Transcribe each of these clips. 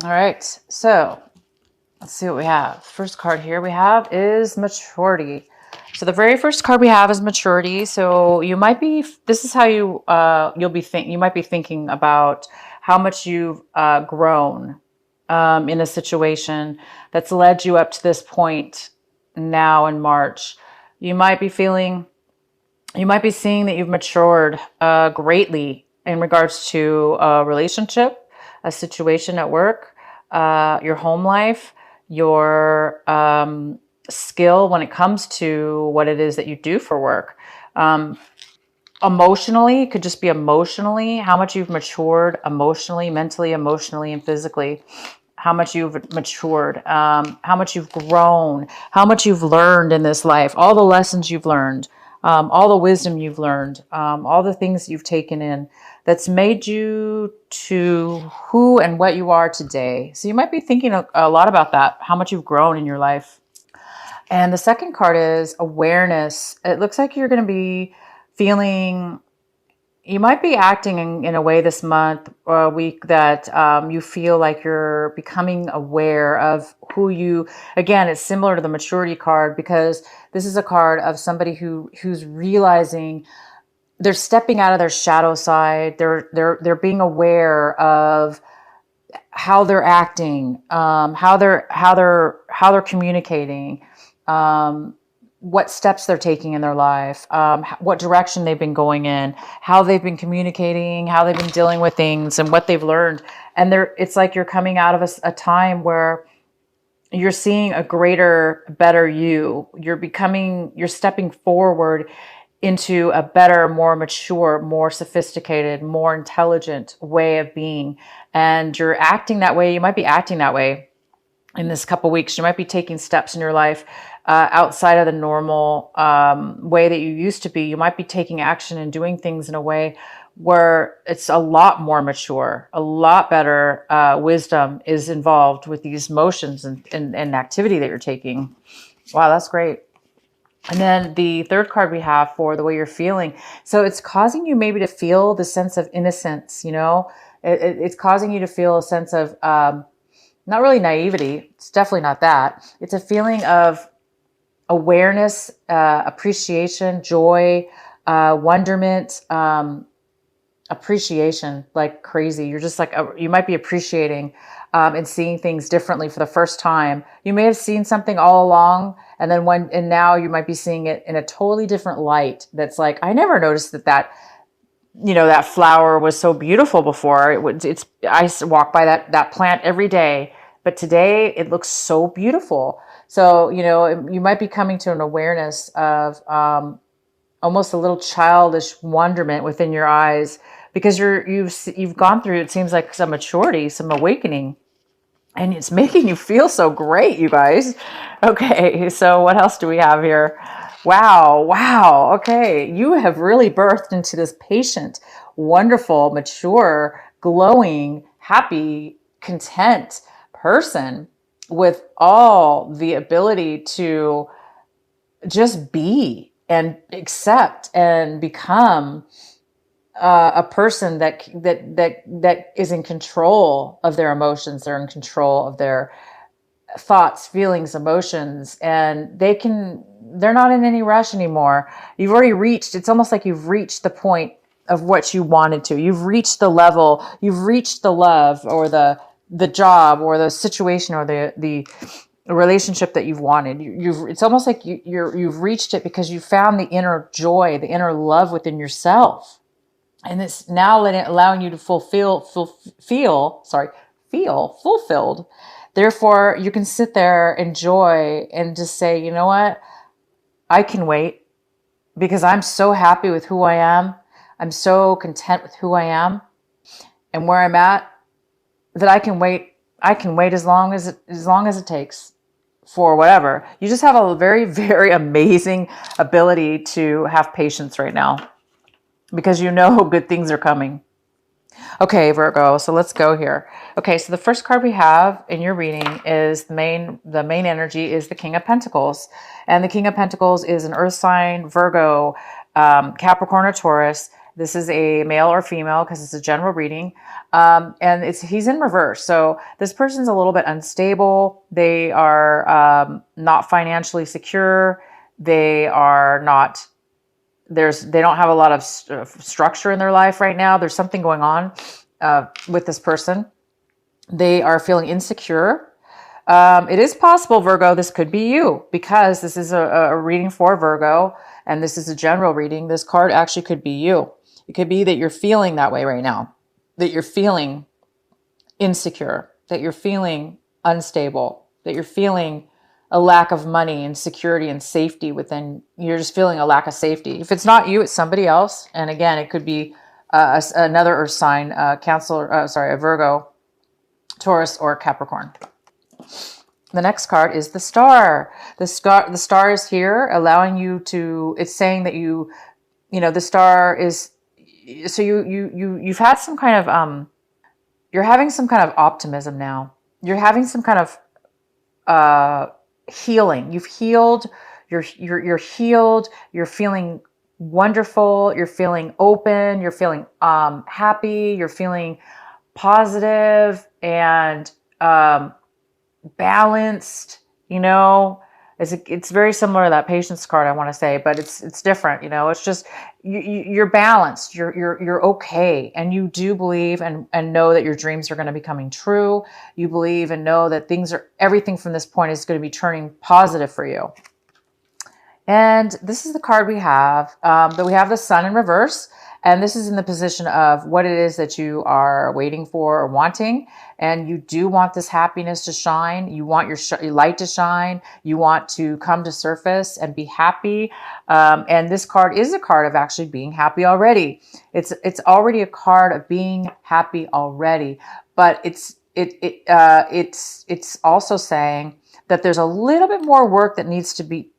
All right. So let's see what we have. First card here we have is maturity. So the very first card we have is maturity. So you might be, this is how you might be thinking about how much you've grown in a situation that's led you up to this point now in March. You might be feeling, you might be seeing that you've matured greatly in regards to a relationship, a situation at work, your home life, your skill when it comes to what it is that you do for work. Emotionally, it could just be emotionally, how much you've matured emotionally, mentally, emotionally, and physically. How much you've matured, how much you've grown, how much you've learned in this life, all the lessons you've learned, all the wisdom you've learned, all the things you've taken in that's made you to who and what you are today. So you might be thinking a lot about that, how much you've grown in your life. And the second card is awareness. It looks like you're going to be feeling, you might be acting in a way this month or a week that you feel like you're becoming aware of who you, again, it's similar to the maturity card because this is a card of somebody who's realizing they're stepping out of their shadow side. They're being aware of how they're acting, how they're communicating, what steps they're taking in their life, what direction they've been going in, how they've been communicating, how they've been dealing with things, and what they've learned. And it's like you're coming out of a time where you're seeing a greater, better you. You're stepping forward into a better, more mature, more sophisticated, more intelligent way of being. And you're acting that way. You might be acting that way in this couple weeks. You might be taking steps in your life outside of the normal way that you used to be. You might be taking action and doing things in a way where it's a lot more mature, a lot better wisdom is involved with these motions and activity that you're taking. Wow, that's great. And then the third card we have for the way you're feeling. So it's causing you maybe to feel the sense of innocence, it's causing you to feel a sense of not really naivety. It's definitely not that. It's a feeling of awareness, appreciation, joy, wonderment, appreciation, like crazy. You're just like, you might be appreciating and seeing things differently for the first time. You may have seen something all along, and now you might be seeing it in a totally different light. That's like, I never noticed that that flower was so beautiful before. I walk by that plant every day, but today it looks so beautiful. So, you might be coming to an awareness of almost a little childish wonderment within your eyes because you've gone through, it seems like, some maturity, some awakening, and it's making you feel so great, you guys. Okay, so what else do we have here? Wow. Okay, you have really birthed into this patient, wonderful, mature, glowing, happy, content person with all the ability to just be and accept and become a person that is in control of their emotions. They're in control of their thoughts, feelings, emotions, and they're not in any rush anymore. It's almost like you've reached the point of what you wanted to. You've reached the level, you've reached the love or the job or the situation or the relationship that you've wanted. It's almost like you've reached it because you found the inner joy, the inner love within yourself. And it's now allowing you to feel fulfilled. Therefore, you can sit there, enjoy, and just say, you know what? I can wait because I'm so happy with who I am. I'm so content with who I am and where I'm at that I can wait. I can wait as long as it takes for whatever. You just have a very, very amazing ability to have patience right now because good things are coming. Okay, Virgo, so let's go here. Okay, so the first card we have in your reading is the main energy is the King of Pentacles. And the King of Pentacles is an earth sign, Virgo, Capricorn or Taurus. This is a male or female because it's a general reading. And he's in reverse. So this person's a little bit unstable. They are not financially secure. They are not, they don't have a lot of structure in their life right now. There's something going on with this person. They are feeling insecure. It is possible, Virgo, this could be you, because this is a reading for Virgo, and this is a general reading. This card actually could be you. It could be that you're feeling that way right now, that you're feeling insecure, that you're feeling unstable, that you're feeling a lack of money and security and safety within. You're just feeling a lack of safety. If it's not you, it's somebody else. And again, it could be another earth sign, a Virgo, Taurus, or Capricorn. The next card is the star. The star is here, allowing you to, it's saying that the star is, so you've had some kind of, you're having some kind of optimism now. You're having some kind of healing. You've healed. You're healed. You're feeling wonderful. You're feeling open. You're feeling happy. You're feeling positive and balanced. It's very similar to that patience card, I want to say, but it's different. It's just you're balanced. You're okay, and you do believe and know that your dreams are going to be coming true. You believe and know that everything from this point is going to be turning positive for you. And this is the card we have. But we have the Sun in reverse. And this is in the position of what it is that you are waiting for or wanting. And you do want this happiness to shine. You want your light to shine. You want to come to surface and be happy. And this card is a card of actually being happy already. It's already a card of being happy already. But it's also saying that there's a little bit more work that needs to be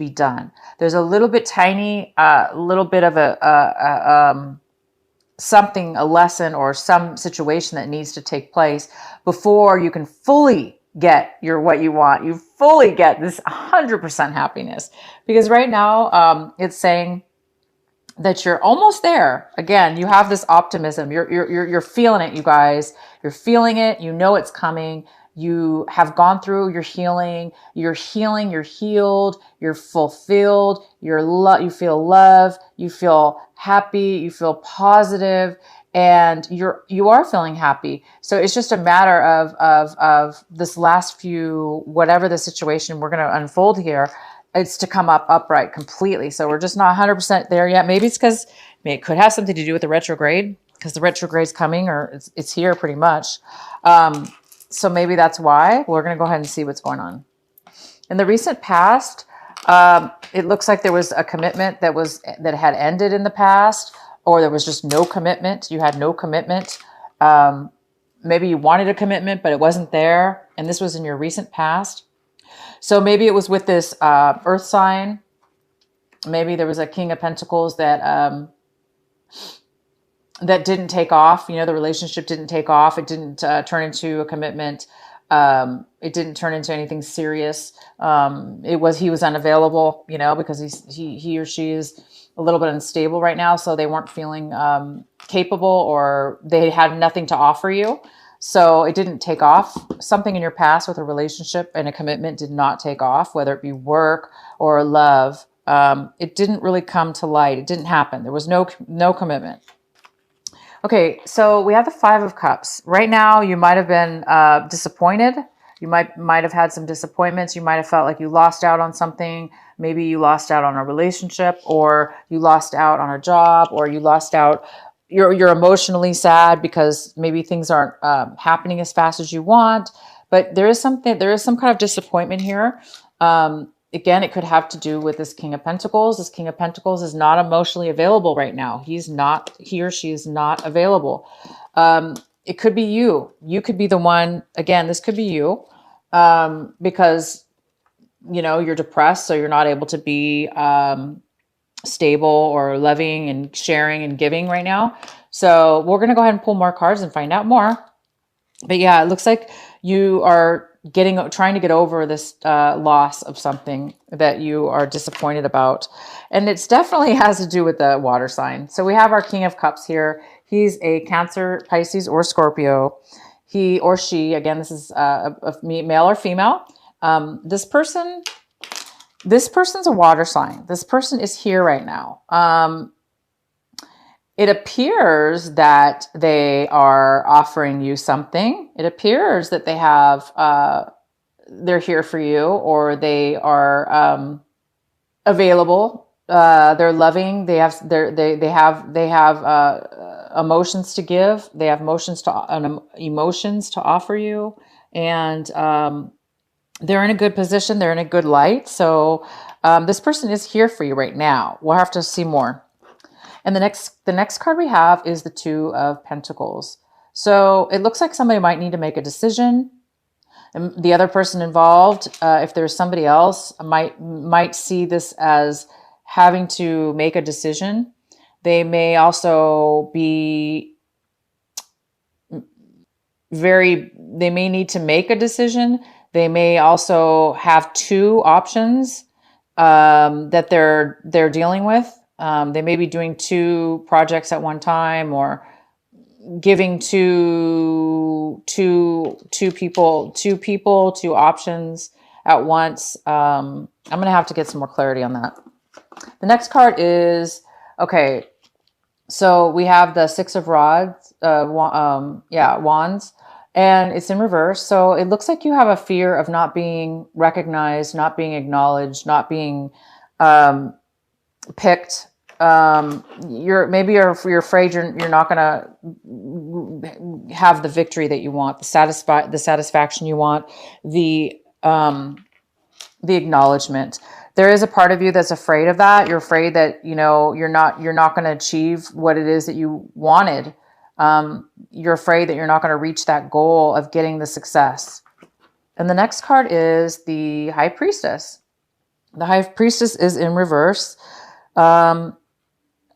done. There's a little bit tiny, little bit of a lesson or some situation that needs to take place before you can fully get what you want. You fully get this 100% happiness, because right now it's saying that you're almost there. Again, you have this optimism. You're feeling it, you guys. You're feeling it. You know it's coming. You have gone through your healing. You're healing. You're healed. You're fulfilled. You feel love. You feel happy. You feel positive, and you are feeling happy. So it's just a matter of this last few, whatever the situation we're going to unfold here, it's to come up upright completely. So we're just not 100% there yet. Maybe it's because it could have something to do with the retrograde, because the retrograde's coming, or it's here pretty much. So maybe that's why. We're going to go ahead and see what's going on. In the recent past, it looks like there was a commitment that had ended in the past, or there was just no commitment. You had no commitment. Maybe you wanted a commitment, but it wasn't there. And this was in your recent past. So maybe it was with this earth sign. Maybe there was a King of Pentacles that didn't take off. The relationship didn't take off. It didn't turn into a commitment. It didn't turn into anything serious. He was unavailable, because he or she is a little bit unstable right now. So they weren't feeling capable, or they had nothing to offer you. So it didn't take off. Something in your past with a relationship and a commitment did not take off, whether it be work or love. It didn't really come to light. It didn't happen. There was no commitment. Okay, so we have the Five of Cups. Right now, you might have been disappointed. You might have had some disappointments. You might have felt like you lost out on something. Maybe you lost out on a relationship, or you lost out on a job, or you lost out. You're emotionally sad because maybe things aren't happening as fast as you want. But there is some kind of disappointment here. Again, it could have to do with this King of Pentacles. This King of Pentacles is not emotionally available right now. He or she is not available. It could be you. You could be the one. Again, this could be you, because you're depressed, so you're not able to be stable or loving and sharing and giving right now. So we're going to go ahead and pull more cards and find out more. But yeah, it looks like you are trying to get over this loss of something that you are disappointed about. And it's definitely has to do with the water sign. So we have our King of Cups here. He's a Cancer, Pisces, or Scorpio. He or she, again, this is a male or female. This person's a water sign. This person is here right now. It appears that they are offering you something. It appears that they have, they're here for you, or they are available. They're loving. They have emotions to give. They have emotions to offer you, and they're in a good position. They're in a good light. So this person is here for you right now. We'll have to see more. And the next card we have is the Two of Pentacles. So it looks like somebody might need to make a decision. And the other person involved, if there's somebody else, might see this as having to make a decision. They may also be they may need to make a decision. They may also have two options that they're dealing with. They may be doing two projects at one time, or giving two people, two options at once. I'm going to have to get some more clarity on that. The next card is, okay, so we have the Six of Rods, Wands, and it's in reverse. So it looks like you have a fear of not being recognized, not being acknowledged, not being picked. You're afraid you're not going to have the victory that you want, the satisfaction you want, the acknowledgement. There is a part of you that's afraid of that. You're afraid that, you're not going to achieve what it is that you wanted. You're afraid that you're not going to reach that goal of getting the success. And the next card is the High Priestess. The High Priestess is in reverse.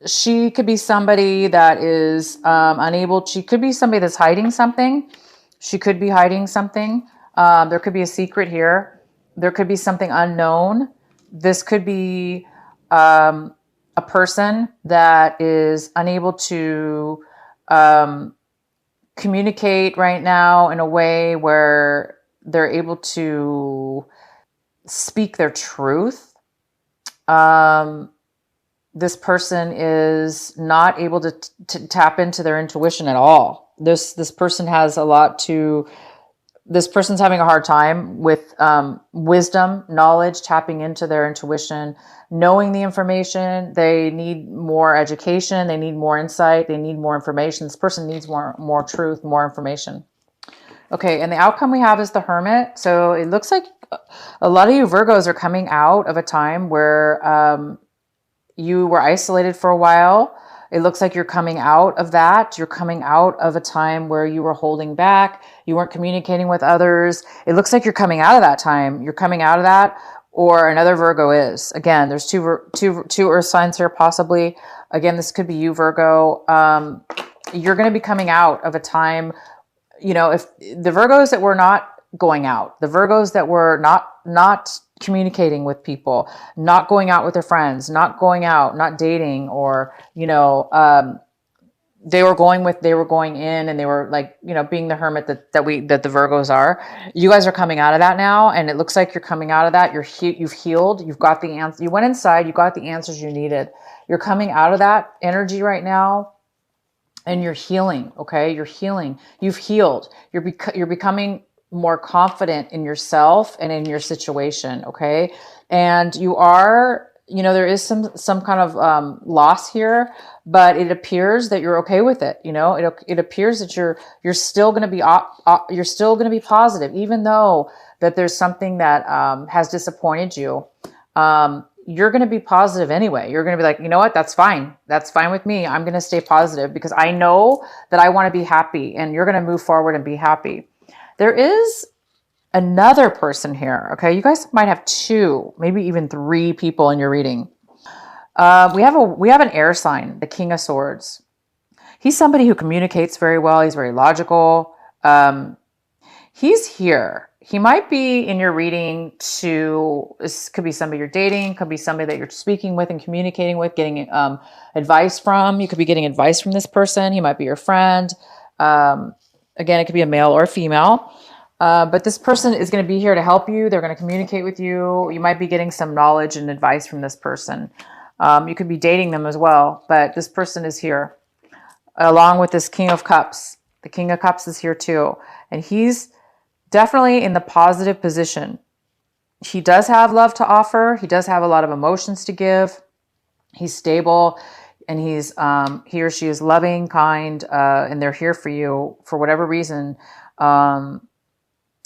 She could be somebody that is unable. She could be somebody that's hiding something. She could be hiding something. There could be a secret here. There could be something unknown. This could be a person that is unable to communicate right now in a way where they're able to speak their truth. This person is not able to tap into their intuition at all. This person has this person's having a hard time with wisdom, knowledge, tapping into their intuition, knowing the information. They need more education. They need more insight. They need more information. This person needs more truth, more information. Okay, and the outcome we have is the Hermit. So it looks like a lot of you Virgos are coming out of a time where you were isolated for a while. It looks like you're coming out of that. You're coming out of a time where you were holding back. You weren't communicating with others. It looks like you're coming out of that time. You're coming out of that, or another Virgo is. Again, there's two earth signs here, possibly. Again, this could be you, Virgo. You're going to be coming out of a time, if the Virgos that were not going out, the Virgos that were not communicating with people, not going out with their friends, not going out, not dating, or, they were going in and they were like, being the hermit that the Virgos are. You guys are coming out of that now. And it looks like you're coming out of that. You've healed. You've got the answer. You went inside, you got the answers you needed. You're coming out of that energy right now. And you're healing. Okay. You're healing. You've healed. You're becoming more confident in yourself and in your situation. Okay. And you are, there is some kind of loss here, but it appears that you're okay with it. It appears that you're still going to be, you're still going to be positive, even though that there's something that has disappointed you. You're going to be positive anyway. You're going to be like, you know what? That's fine. That's fine with me. I'm going to stay positive because I know that I want to be happy, and you're going to move forward and be happy. There is another person here. Okay. You guys might have two, maybe even three people in your reading. We have an air sign, the King of Swords. He's somebody who communicates very well. He's very logical. He's here. he might be in your reading this could be somebody you're dating, could be somebody that you're speaking with and communicating with, getting advice from. You could be getting advice from this person. He might be your friend. Again, it could be a male or a female. But this person is going to be here to help you. They're going to communicate with you. You might be getting some knowledge and advice from this person. You could be dating them as well, but this person is here along with this King of Cups. The King of Cups is here too. And he's definitely in the positive position. He does have love to offer. He does have a lot of emotions to give. He's stable, and he or she is loving, kind, and they're here for you for whatever reason.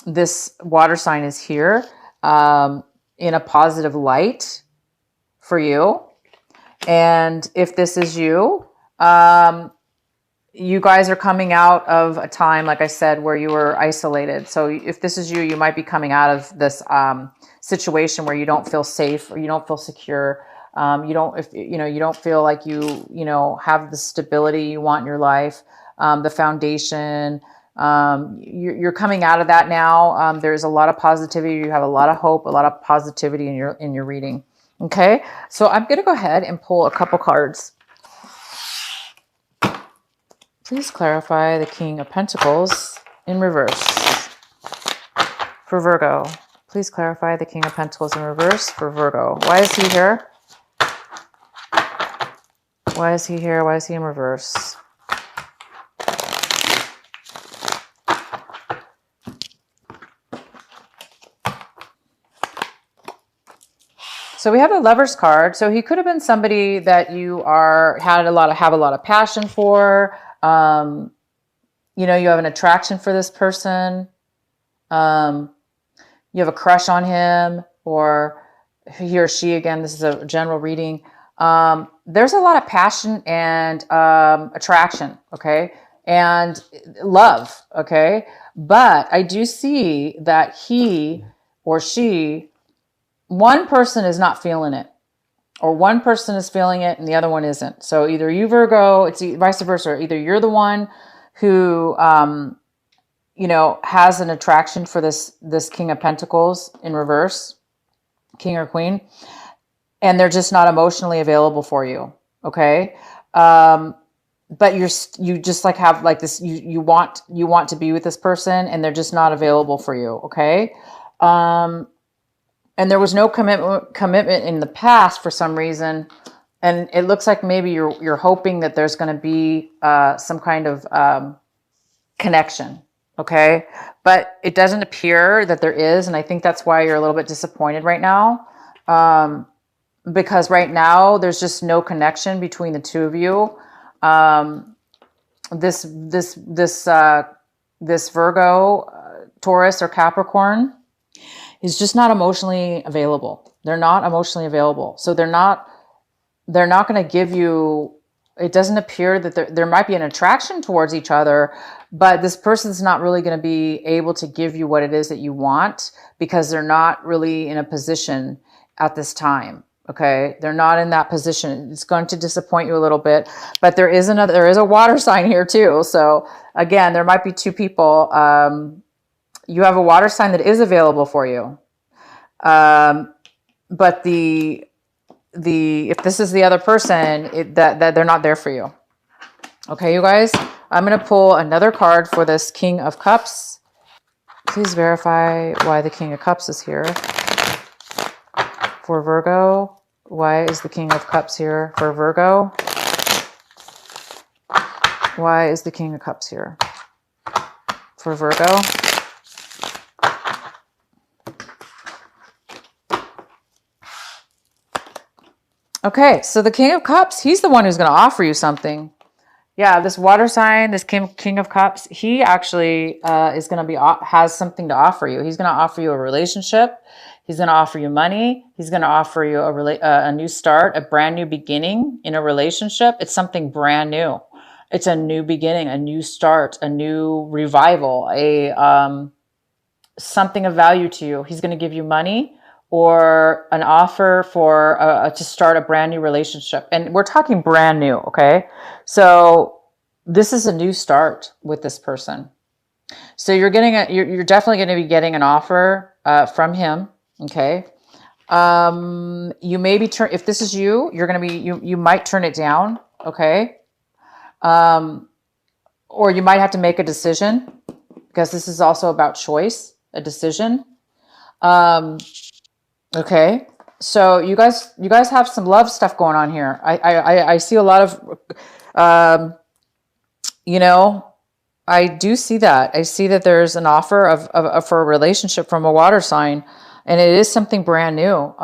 This water sign is here in a positive light for you. And if this is you, you guys are coming out of a time, like I said, where you were isolated. So if this is you, you might be coming out of this situation where you don't feel safe or you don't feel secure. You don't feel like you have the stability you want in your life, the foundation. You're coming out of that now. There's a lot of positivity. You have a lot of hope, a lot of positivity in your reading. Okay, so I'm going to go ahead and pull a couple cards. Please clarify the King of Pentacles in reverse for Virgo. Please clarify the King of Pentacles in reverse for Virgo. Why is he here? Why is he here? Why is he in reverse? So we have a Lover's card. So he could have been somebody that you have a lot of passion for. You have an attraction for this person. You have a crush on him, or he or she, again, this is a general reading. There's a lot of passion and attraction, okay? And love, okay? But I do see that he or she, one person is not feeling it, or one person is feeling it and the other one isn't. So either you, Virgo, it's vice versa. Either you're the one who, has an attraction for this King of Pentacles in reverse, King or Queen, and they're just not emotionally available for you. Okay. But you just like have like this, you want to be with this person and they're just not available for you. Okay. And there was no commitment in the past for some reason. And it looks like maybe you're hoping that there's going to be some kind of connection. Okay. But it doesn't appear that there is. And I think that's why you're a little bit disappointed right now. Because right now there's just no connection between the two of you. This Virgo, Taurus, or Capricorn is just not emotionally available. They're not emotionally available. So they're not going to give you, it doesn't appear that there might be an attraction towards each other, but this person's not really going to be able to give you what it is that you want because they're not really in a position at this time. Okay. They're not in that position. It's going to disappoint you a little bit, but there is a water sign here too. So again, there might be two people. You have a water sign that is available for you. But if this is the other person, that they're not there for you. Okay, you guys, I'm going to pull another card for this King of Cups. Please verify why the King of Cups is here for Virgo. Why is the King of Cups here for Virgo? Why is the King of Cups here for Virgo? Okay, so the King of Cups, he's the one who's going to offer you something. Yeah, this water sign, this King of Cups, he actually is going to has something to offer you. He's going to offer you a relationship. He's going to offer you money. He's going to offer you a new start, a brand new beginning in a relationship. It's something brand new. It's a new beginning, a new start, a new revival, something of value to you. He's going to give you money or an offer to start a brand new relationship. And we're talking brand new, okay? So this is a new start with this person. So you're getting you're definitely going to be getting an offer from him. Okay. You may be if this is you, you're going to be, you might turn it down. Okay. Or you might have to make a decision, because this is also about choice, a decision. Okay. So you guys have some love stuff going on here. I see a lot of, you know, I do see that. I see that there's an offer for a relationship from a water sign, and it is something brand new.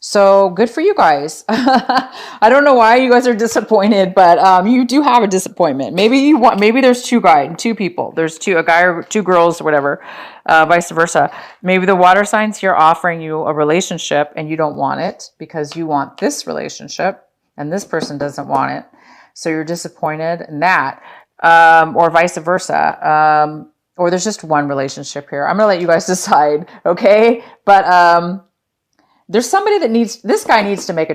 So good for you guys. I don't know why you guys are disappointed, but you do have a disappointment. Maybe there's two people. There's a guy or two girls or whatever, vice versa. Maybe the water signs here offering you a relationship and you don't want it because you want this relationship and this person doesn't want it. So you're disappointed in that, or vice versa. Or there's just one relationship here. I'm going to let you guys decide. Okay. But, there's somebody that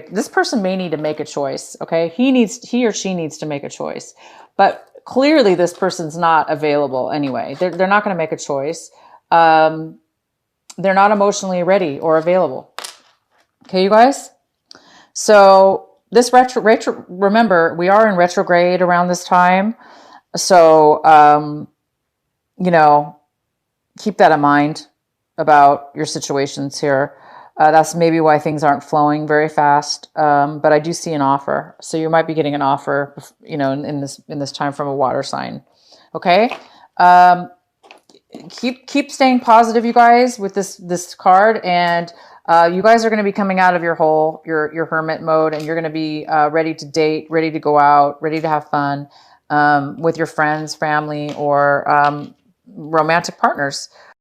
this person may need to make a choice. Okay. He or she needs to make a choice, but clearly this person's not available anyway. They're not going to make a choice. They're not emotionally ready or available. Okay, you guys. So this remember, we are in retrograde around this time. So, keep that in mind about your situations here. That's maybe why things aren't flowing very fast. But I do see an offer. So you might be getting an offer, in this time from a water sign. Okay. Keep staying positive, you guys, with this card. And, you guys are going to be coming out of your hermit mode, and you're going to be, ready to date, ready to go out, ready to have fun, with your friends, family, or, romantic partners.